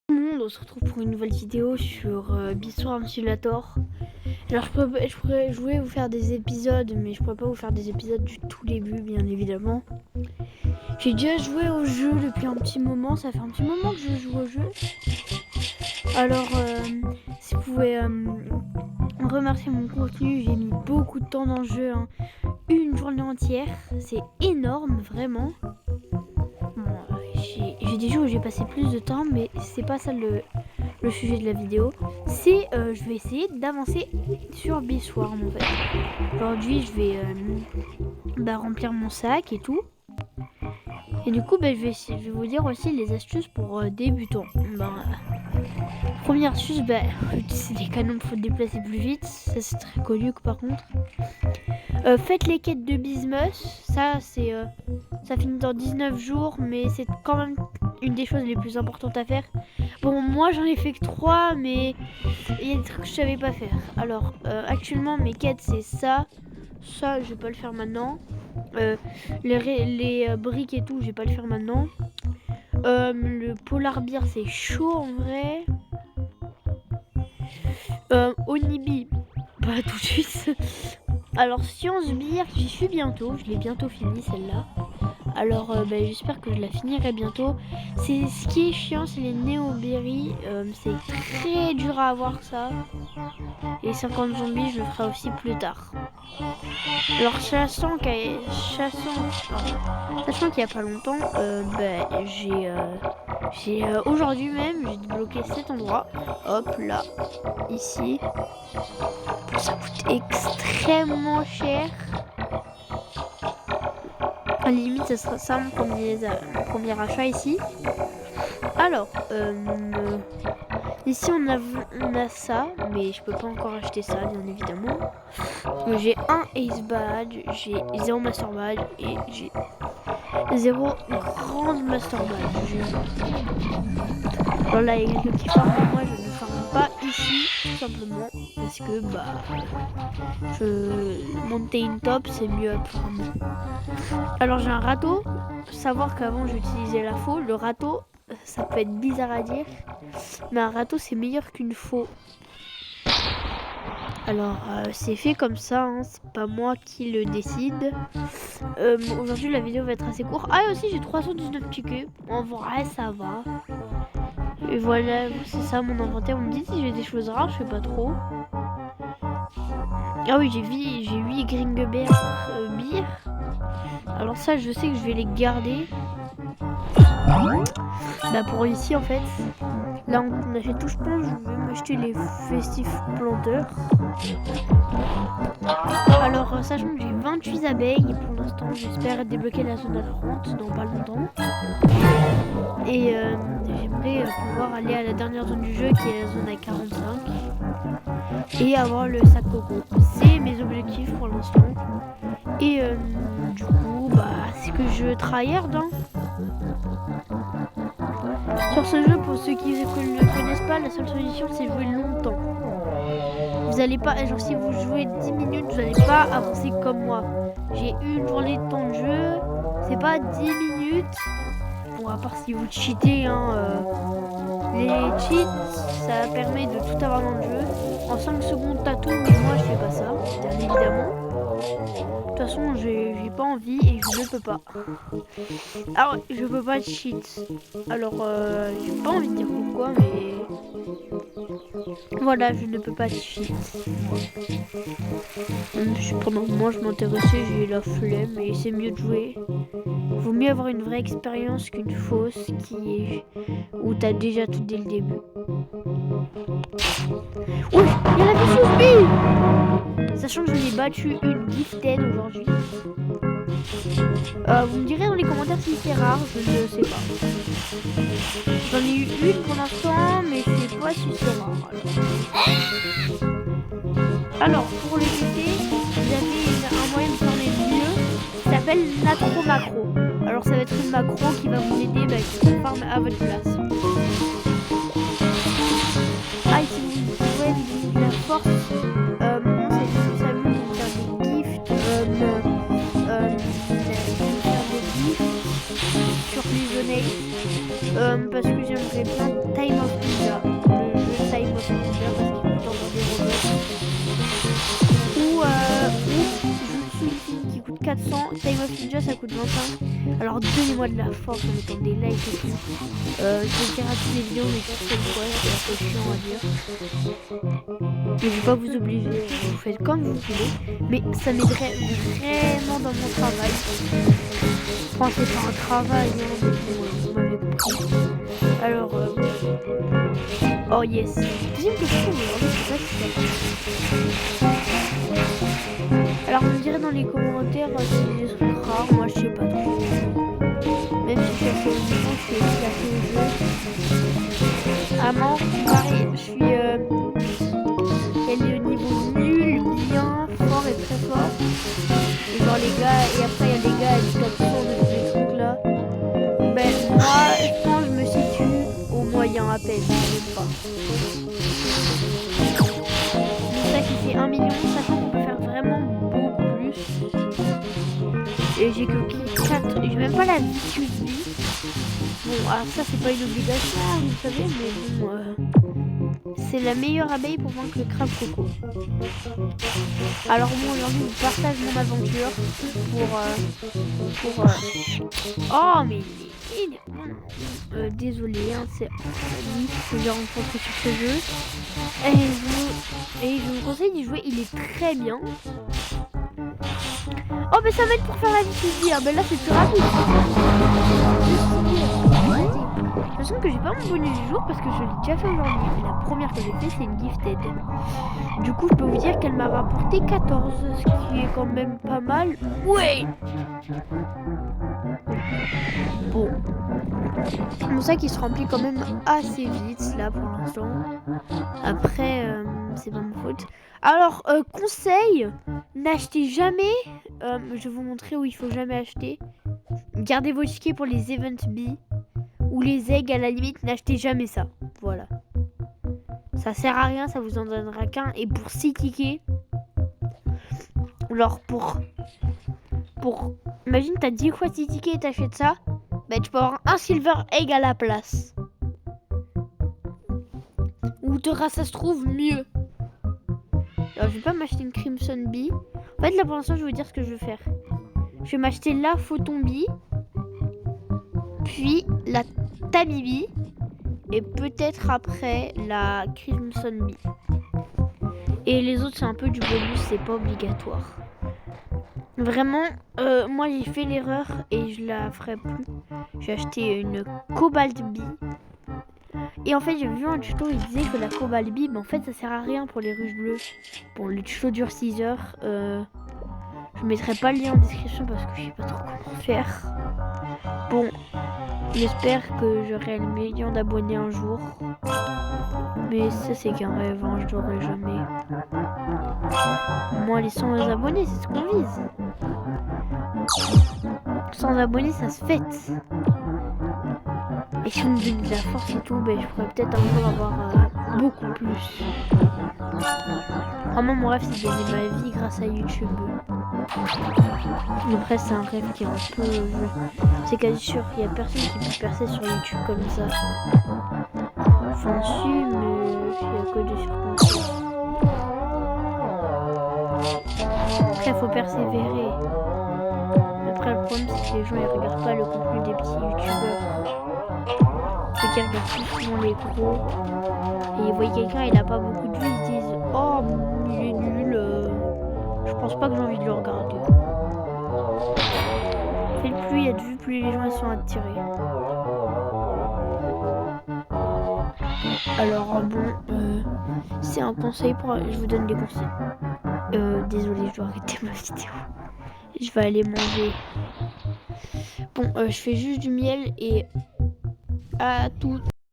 Tout le monde, on se retrouve pour une nouvelle vidéo sur Beeswax Simulator. Alors je voulais vous faire des épisodes, mais je pourrais pas vous faire des épisodes du tout début, bien évidemment. J'ai déjà joué au jeu depuis un petit moment, ça fait un petit moment que je joue au jeu. Alors si vous pouvez remercier mon contenu, j'ai mis beaucoup de temps dans le jeu, hein. Une journée entière, c'est énorme, vraiment. J'ai des jours où j'ai passé plus de temps, mais c'est pas ça le sujet de la vidéo. C'est je vais essayer d'avancer sur Beeswax en fait. Aujourd'hui je vais remplir mon sac et tout. Et du coup je vais vous dire aussi les astuces pour débutants. Première astuce, c'est des canons pour déplacer plus vite. Ça c'est très connu par contre. Faites les quêtes de Bismuth. Ça finit dans 19 jours, mais c'est quand même une des choses les plus importantes à faire. Bon, moi j'en ai fait que 3, mais il y a des trucs que je savais pas faire. Alors actuellement mes quêtes c'est ça je vais pas le faire maintenant. Les briques et tout je vais pas le faire maintenant. Le polar beer c'est chaud en vrai. Onibi pas tout de suite. Alors science beer j'y suis bientôt, je l'ai bientôt fini celle-là. Alors j'espère que je la finirai bientôt. Ce qui est chiant, c'est les néoberries. C'est très dur à avoir ça. Et 50 zombies, je le ferai aussi plus tard. Alors sachant qu'il y a pas longtemps, j'ai aujourd'hui même, j'ai débloqué cet endroit. Hop là, ici. Ça coûte extrêmement cher. À la limite, ce sera ça mon premier achat ici. Alors, ici on a ça, mais je peux pas encore acheter ça, bien évidemment. J'ai un Ace Badge, j'ai 0 Master Badge et j'ai 0 Grand Master Badge. Alors là, il y a quelques petits farms, mais moi je ne farme pas ici, tout simplement, parce que monter une top, c'est mieux pour moi. Alors j'ai un râteau. Savoir qu'avant j'utilisais la faux. Le râteau, ça peut être bizarre à dire, mais un râteau c'est meilleur qu'une faux. Alors c'est fait comme ça, hein, c'est pas moi qui le décide. Aujourd'hui la vidéo va être assez courte. Ah et aussi j'ai 319 tickets. En vrai ça va. Et voilà, c'est ça mon inventaire. On me dit si j'ai des choses rares, je sais pas trop. Ah oui, j'ai 8 Gringebeer beer. Alors ça, je sais que je vais les garder. Pour ici, en fait. Là, on achète tout, je pense. Je vais m'acheter les festifs planteurs. Alors, sachant que j'ai 28 abeilles, pour l'instant, j'espère débloquer la zone à 30 dans pas longtemps. Et j'aimerais pouvoir aller à la dernière zone du jeu, qui est la zone à 45. Et avoir le sac coco. C'est mes objectifs pour l'instant. Et du coup, c'est que je tryhard, hein. Sur ce jeu, pour ceux qui ne connaissent pas, la seule solution c'est jouer longtemps. Vous allez pas, genre si vous jouez 10 minutes, vous n'allez pas avancer comme moi. J'ai une journée de temps de jeu, c'est pas 10 minutes. Bon, à part si vous cheatez, hein. Les cheats, ça permet de tout avoir dans le jeu. En 5 secondes t'as tout, mais moi je fais pas ça, bien évidemment. De toute façon, j'ai pas envie et je ne peux pas. Ah ouais, je peux pas cheat. Alors, j'ai pas envie de dire pourquoi, mais voilà, je ne peux pas cheat. Pendant un moment, je m'intéressais, j'ai eu la flemme et c'est mieux de jouer. Vaut mieux avoir une vraie expérience qu'une fausse où t'as déjà tout dès le début. Oui, il y a la Vicious Bee! Sachant que je l'ai battu une gifted aujourd'hui. Vous me direz dans les commentaires si c'est rare, je ne sais pas. J'en ai eu une pour l'instant, mais je sais pas si c'est rare. Alors pour le tester, vous avez un moyen de farmer mieux, ça s'appelle Natro Macro. Alors ça va être une macro qui va vous aider à farm à votre place. Ah, et si vous voulez de la force, ça s'amuse de faire des gifts, sur Prisonate, parce que j'aimerais bien Time of Time of Ninja ça coûte 25. Alors donnez-moi de la force en mettant des likes et tout. Je vais dire à toutes les vidéos mais pour cette fois c'est un peu chiant à dire. Mais je vais pas vous obliger, vous faites comme vous voulez. Mais ça m'aiderait vraiment dans mon travail. Enfin c'est pas un travail, hein, mais bon, vous m'avez compris. Alors oh yes. Deuxième question, mais en fait c'est pas si ça. Alors vous me direz dans les commentaires si c'est des trucs rares, moi je sais pas trop. Même si je suis assez au niveau, je suis éclaté au jeu. Amant, pareil, je suis elle est au niveau nul, bien, fort et très fort. Et genre les gars, et après il y a les gars qui top 100 de tous les trucs là. Ben moi je pense que je me situe au moyen à peine, je sais pas. C'est ça qui fait 1 million, sachant qu'on peut faire vraiment beaucoup plus. Et j'ai que 4, j'ai même pas la vicious vie. Bon, alors ça c'est pas une obligation, vous savez, mais bon, c'est la meilleure abeille pour vaincre le crabe coco. Alors moi aujourd'hui je partage mon aventure pour oh mais il est désolé, hein, c'est lui que j'ai rencontré sur ce jeu. Et je vous conseille d'y jouer, il est très bien. Oh mais ça va être pour faire la vie, ah ben là c'est plus rapide. De toute façon que j'ai pas mon bonus du jour parce que je l'ai déjà fait aujourd'hui. La première que j'ai fait c'est une gifted. Du coup je peux vous dire qu'elle m'a rapporté 14, ce qui est quand même pas mal. Ouais. Bon. Mon sac il se remplit quand même assez vite là pour l'instant. Après c'est pas ma faute. Alors conseil, n'achetez jamais. Je vais vous montrer où il faut jamais acheter. Gardez vos tickets pour les events B ou les eggs à la limite. N'achetez jamais ça. Voilà. Ça sert à rien, ça vous en donnera qu'un. Et pour 6 tickets, alors pour imagine t'as 10 fois 6 tickets et t'achètes ça, bah tu peux avoir un silver egg à la place. Ou ça se trouve mieux. Alors je vais pas m'acheter une Crimson Bee. En fait là pour l'instant je vais vous dire ce que je vais faire. Je vais m'acheter la Photon Bee, puis la Tabibi et peut-être après la Crimson Bee. Et les autres c'est un peu du bonus, c'est pas obligatoire. Vraiment, moi j'ai fait l'erreur et je la ferai plus. J'ai acheté une Cobalt Bee. Et en fait j'ai vu un tuto, il disait que la Cobalt Bee, mais en fait ça sert à rien pour les ruches bleues. Bon, le tuto dure 6 heures. Je mettrai pas le lien en description parce que je sais pas trop comment faire. Bon, j'espère que j'aurai le million d'abonnés un jour. Mais ça c'est qu'un rêve, hein, je l'aurai jamais. Moi les 100 abonnés, c'est ce qu'on vise. 100 abonnés, ça se fête. Et si on me donne de la force et tout, ben, je pourrais peut-être un jour avoir beaucoup plus. Vraiment, mon rêve, c'est de gagner ma vie grâce à YouTube. Après, c'est un rêve qui est un peu... c'est quasi sûr, il n'y a personne qui peut percer sur YouTube comme ça. Enfin, si, mais il n'y a que des circonstances. Après, il faut persévérer. Après, le problème, c'est que les gens, ils regardent pas le contenu des petits youtubeurs. Ceux qui regardent plus souvent les gros. Et ils voient quelqu'un, il a pas beaucoup de vues, ils se disent « Oh, il est nul, je pense pas que j'ai envie de le regarder. » En fait, plus il y a de vues, plus les gens ils sont attirés. Alors bon, c'est un conseil pour... Je vous donne des conseils. Désolé, je dois arrêter ma vidéo. Je vais aller manger. Bon, je fais juste du miel et à tout.